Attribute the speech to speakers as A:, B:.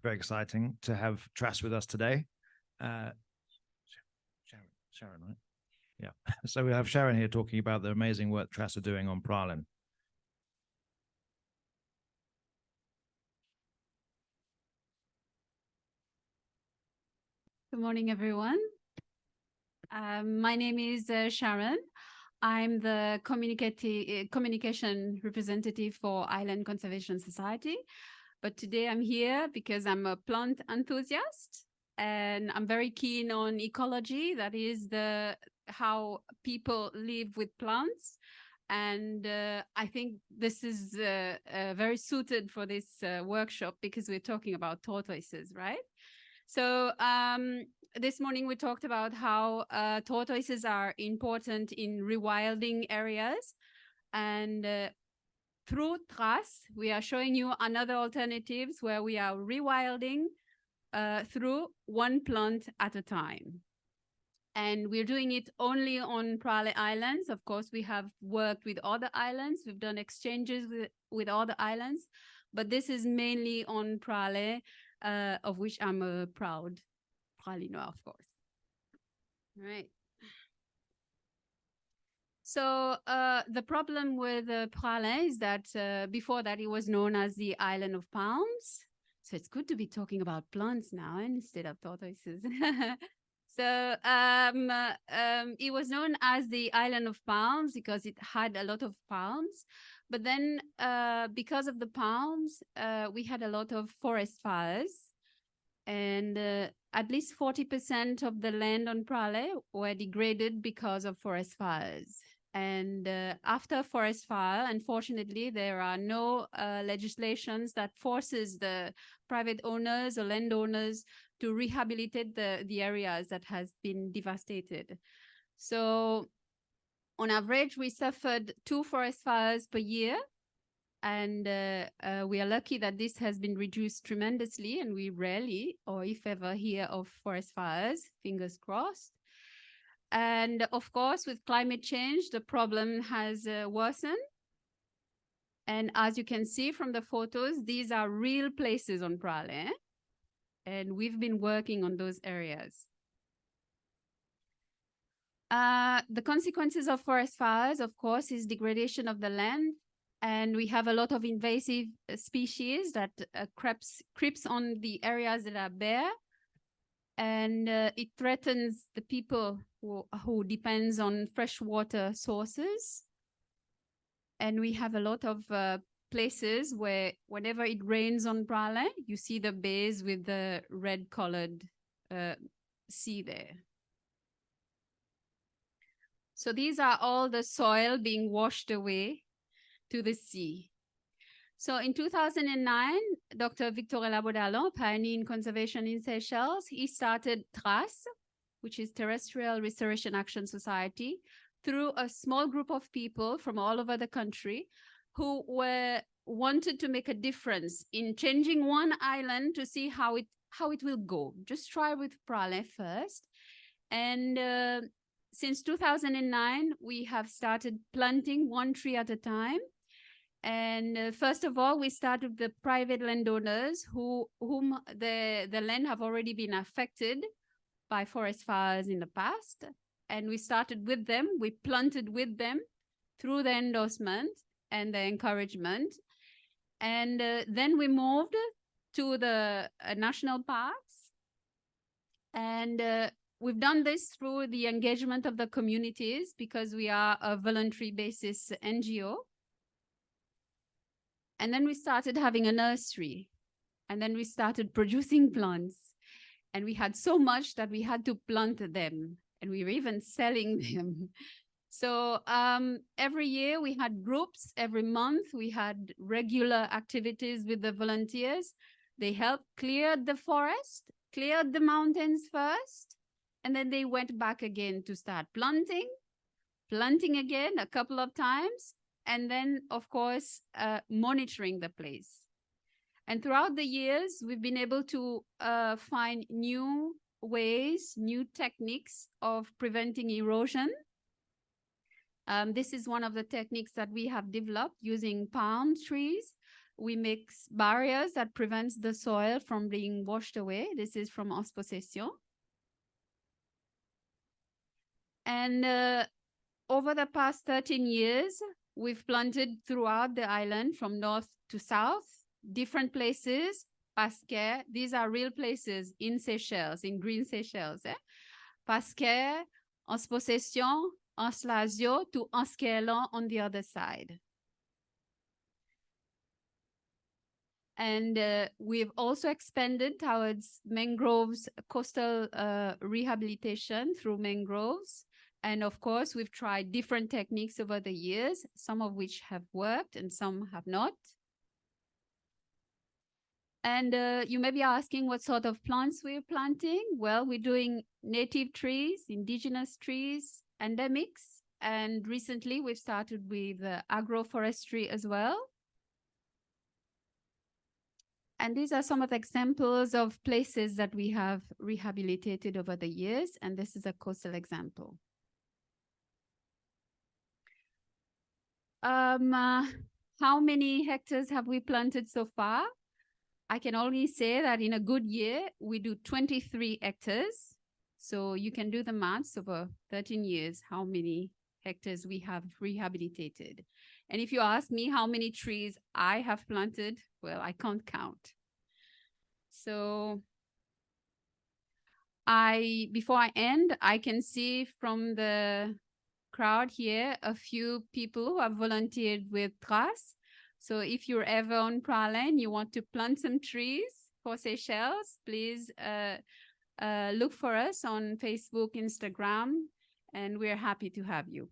A: Very exciting to have TRASS with us today. Sharon, right? Yeah. So we have Sharon here talking about the amazing work TRASS are doing on praline.
B: Good morning, everyone. My name is Sharon. I'm the communication representative for Island Conservation Society. But today I'm here because I'm a plant enthusiast and I'm very keen on ecology. That is how people live with plants. And I think this is very suited for this workshop because we're talking about tortoises, right? So this morning we talked about how tortoises are important in rewilding areas, and through TRASS, we are showing you another alternatives where we are rewilding through one plant at a time. And we're doing it only on Praslin Islands. Of course, we have worked with other islands. We've done exchanges with other islands, but this is mainly on Praslin, of which I'm a proud Pralinois, of course. All right. So the problem with Praslin is that before that it was known as the Island of Palms. So it's good to be talking about plants now instead of tortoises. So it was known as the Island of Palms because it had a lot of palms. But then because of the palms, we had a lot of forest fires. And at least 40% of the land on Praslin were degraded because of forest fires. And after forest fire, unfortunately, there are no legislations that forces the private owners or landowners to rehabilitate the areas that has been devastated. So on average, we suffered 2 forest fires per year. And we are lucky that this has been reduced tremendously, and we rarely, or if ever, hear of forest fires, fingers crossed. And of course, with climate change, the problem has worsened. And as you can see from the photos, these are real places on Praslin, and we've been working on those areas. The consequences of forest fires, of course, is degradation of the land. And we have a lot of invasive species that creeps on the areas that are bare. And it threatens the people who depends on freshwater sources. And we have a lot of places where whenever it rains on Praslin, you see the bays with the red-colored sea there. So these are all the soil being washed away to the sea. So in 2009, Dr. Victorella Baudallon, pioneer in conservation in Seychelles, he started TRASS, which is Terrestrial Restoration Action Society, through a small group of people from all over the country who wanted to make a difference in changing one island to see how it will go. Just try with Praslin first. And since 2009, we have started planting 1 tree at a time. And first of all, we started with the private landowners whom the land have already been affected by forest fires in the past. And we started with them. We planted with them through the endorsement and the encouragement. And then we moved to the national parks. And we've done this through the engagement of the communities because we are a voluntary basis NGO. And then we started having a nursery. And then we started producing plants. And we had so much that we had to plant them. And we were even selling them. So every year we had groups. Every month we had regular activities with the volunteers. They helped clear the forest, cleared the mountains first. And then they went back again to start planting again a couple of times. And then, of course, monitoring the place. And throughout the years, we've been able to find new ways, new techniques of preventing erosion. This is one of the techniques that we have developed using palm trees. We mix barriers that prevents the soil from being washed away. This is from En Possession. And over the past 13 years, we've planted throughout the island from north to south, different places. Pasquet, these are real places in Seychelles, in green Seychelles. Pasquet, En Possession, En Slasio to Anskelan on the other side. And we've also expanded towards mangroves, coastal rehabilitation through mangroves. And of course, we've tried different techniques over the years, some of which have worked and some have not. And you may be asking what sort of plants we're planting. Well, we're doing native trees, indigenous trees, endemics. And recently we've started with agroforestry as well. And these are some of the examples of places that we have rehabilitated over the years. And this is a coastal example. How many hectares have we planted so far? I can only say that in a good year, we do 23 hectares. So you can do the maths over 13 years, how many hectares we have rehabilitated. And if you ask me how many trees I have planted, well, I can't count. So before I end, I can see from the crowd here a few people who have volunteered with TRASS. So if you're ever on Praslin and you want to plant some trees for Seychelles, please look for us on Facebook, Instagram, and we're happy to have you.